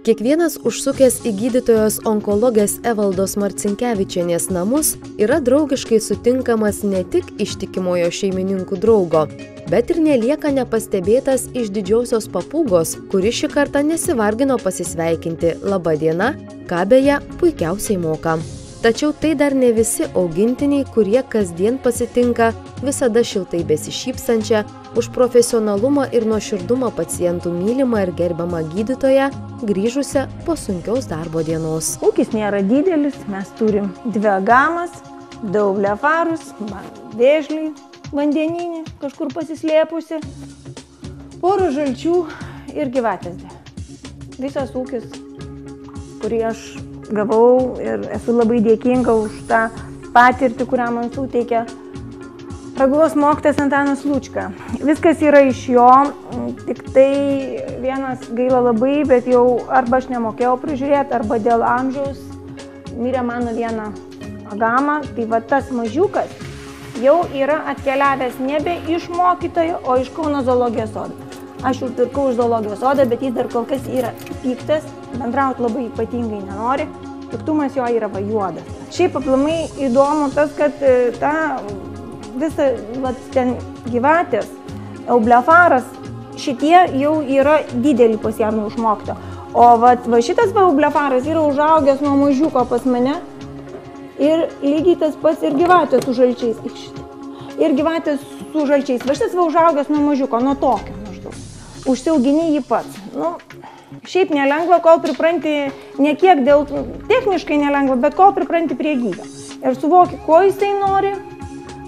Kiekvienas užsukęs į gydytojos onkologės Evaldos Marcinkevičienės namus yra draugiškai sutinkamas ne tik ištikimojo šeimininkų draugo, bet ir nelieka nepastebėtas iš didžiosios papūgos, kuri šį kartą nesivargino pasisveikinti laba diena, ką beje puikiausiai moka. Tačiau tai dar ne visi augintiniai, kurie kasdien pasitinka visada šiltai besišypsančią, už profesionalumą ir nuoširdumą pacientų mylimą ir gerbiamą gydytoją, grįžusią po sunkios darbo dienos. Ūkis nėra didelis, mes turim 2 agamas, 2 blefarus, vėžlį, vandeninį, kažkur pasislėpusi, porą žalčių ir gyvatės. Visas ūkis, kurį aš gavau ir esu labai dėkinga už tą patirtį, kurią man suteikė Raguvos mokytojas Antanas Lučka. Viskas yra iš jo, tik tai vienas gaila labai, bet jau arba aš nemokėjau prižiūrėti, arba dėl amžiaus mirė mano vieną agamą. Tai va tas mažiukas jau yra atkeliavęs nebe iš mokytojo, o iš Kauno zoologijos sodo. Aš jau pirkau iš zoologijos sodą, bet jis dar kol kas yra piktas, bendrauti labai ypatingai nenori, piktumas jo yra juodas. Šiaip aplamai įdomu tas, kad ta visa ten gyvatės, eublefaras, šitie jau yra didelį pasiėmę užmokto. O va šitas eublefaras yra užaugęs nuo mažiuko pas mane ir lygiai tas pats ir gyvatės su žalčiais. Ir gyvatės su žalčiais. Va šitas užaugęs nuo mažiuko, nuo tokio maždaug. Užsiaugini jį pats. Nu, šiaip nelengva, kol pripranti, ne kiek dėl techniškai nelengva, bet kol pripranti prie gyvio. Ir suvoki, ko jisai nori,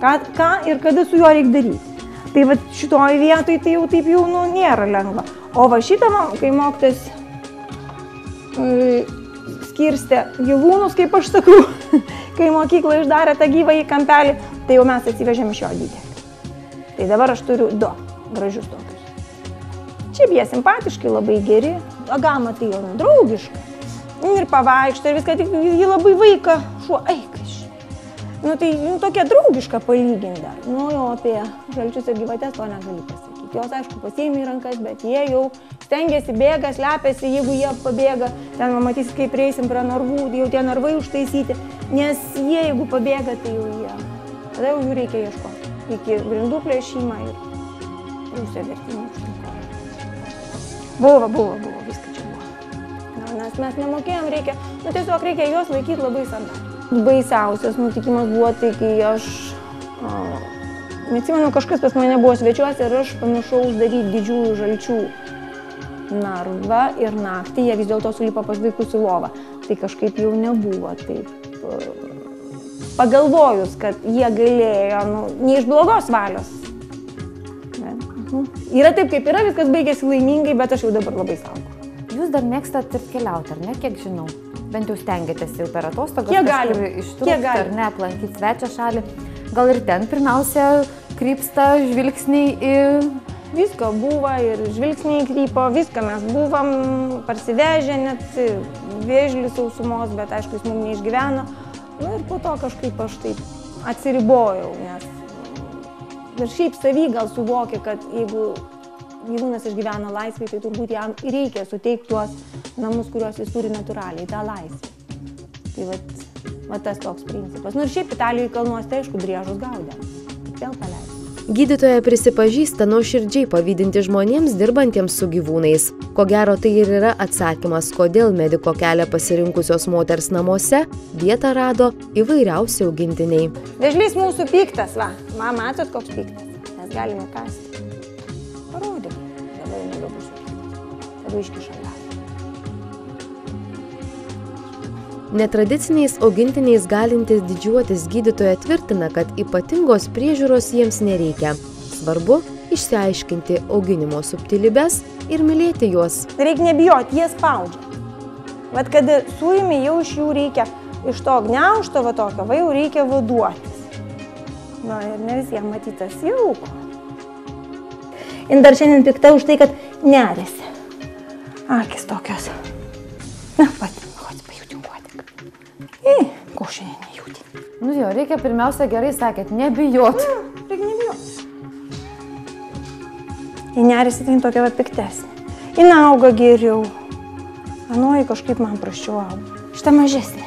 ką ir kada su juo reikia daryti. Tai va šitoj vietoj tai jau taip jau nėra lengva. O va šitą, kai mokytojas skirstė gyvūnus, kaip aš sakau, kai mokykla išdarė tą gyvą į kampelį, tai jau mes atsivežėm iš jo didelį. Tai dabar aš turiu 2 gražius tokius. Šiaip jie simpatiškai, labai geri, agama tai jau draugiška. Ir pavaikšto ir viską, tik jį labai vaiką šuo, eikas. Nu tai tokia draugiška palyginta. Nu jau apie žalčius ir gyvatės to negali pasakyti. Jos aišku pasiėmė į rankas, bet jie jau stengiasi, bėga, slepiasi, jeigu jie pabėga. Ten matysi, kaip prieisim prie narvų, jau tie narvai užtaisyti. Nes jie, jeigu pabėga, tai jau jie. Tada jau jų reikia ieškoti. Iki grindų plėšimą ir pusę vertimų užtinko. Buvo, viską čia buvo. Nes mes nemokėjom, tiesiog reikia juos laikyti labai sandariai. Baisiausias nutikimas buvo tai, kai aš, neatsimenu, kažkas pas mane buvo svečiuose ir aš pamiršau uždaryti didžiųjų žalčių narvą ir naktį jie vis dėlto sulipo pas vaikus į lovą. Tai kažkaip jau nebuvo taip pagalvojus, kad jie galėjo, ne iš blogos valios. Yra taip, kaip yra, viskas baigėsi laimingai, bet aš jau dabar labai saugo. Jūs dar mėgstat ir keliauti, ar ne, kiek žinau? Bent jau stengiatės jau per atostogas ištrūkti ar ne, aplankyti svečią šalį. Gal ir ten pirmiausia krypsta žvilgsniai į... Visko buvo ir žvilgsniai krypo, viską mes buvom parsivežę, net vėžlį sausumos, bet aišku, jis mums neišgyveno. Ir po to kažkaip aš taip atsiribojau, nes ir šiaip savy gal suvokia, kad jeigu gyvūnas išgyvena laisvai, tai turbūt jam reikia suteikti tuos namus, kuriuos jis turi natūraliai, tą laisvę. Tai va tas toks principas. Ir šiaip Italijoje kalnuose, aišku, driežus gaudė. Vėl paleidė. Gydytoja prisipažįsta nuoširdžiai pavydinti žmonėms dirbantiems su gyvūnais. Ko gero tai ir yra atsakymas, kodėl mediko kelią pasirinkusios moters namuose vietą rado įvairiausi augintiniai. Vėžlys mūsų piktas, va. Matot, koks piktas. Mes galime kasti. Parodė. Dabar jau nebebus piktas. Tada iškiša ją. Netradiciniais augintiniais galintis didžiuotis gydytoja tvirtina, kad ypatingos priežiūros jiems nereikia. Svarbu išsiaiškinti auginimo subtilybes ir mylėti juos. Reikia nebijoti, jie spaudžia. Vat kada suimi, jau iš jų reikia, iš to gniaužto va tokio, va jau reikia vaduotis. Na ir ne visiems matytas jauku. Ir dar šiandien pikta už tai, kad nerėsi. Akis tokios. Na, pat. Ko šiandien nejūti? Nu jo, reikia pirmiausia, gerai sakėt, nebijot. Reikia nebijot. Jei nerisi, tai tokia va piktesnė. Jis auga geriau. Anoji kažkaip man prasčiau augo. Šitą mažesnė.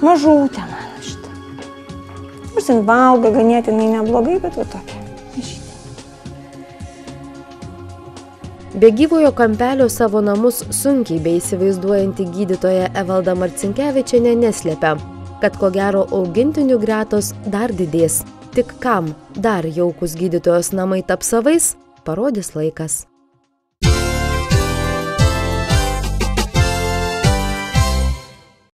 Mažutė man šitą. Nors jin valgo ganėtinai neblogai, bet va tokia. Be gyvojo kampelio savo namus sunkiai beįsivaizduojanti gydytoja Evalda Marcinkevičienė neslėpia, kad ko gero augintinių gretos dar didės. Tik kam dar jaukus gydytojos namai taps savais, parodys laikas.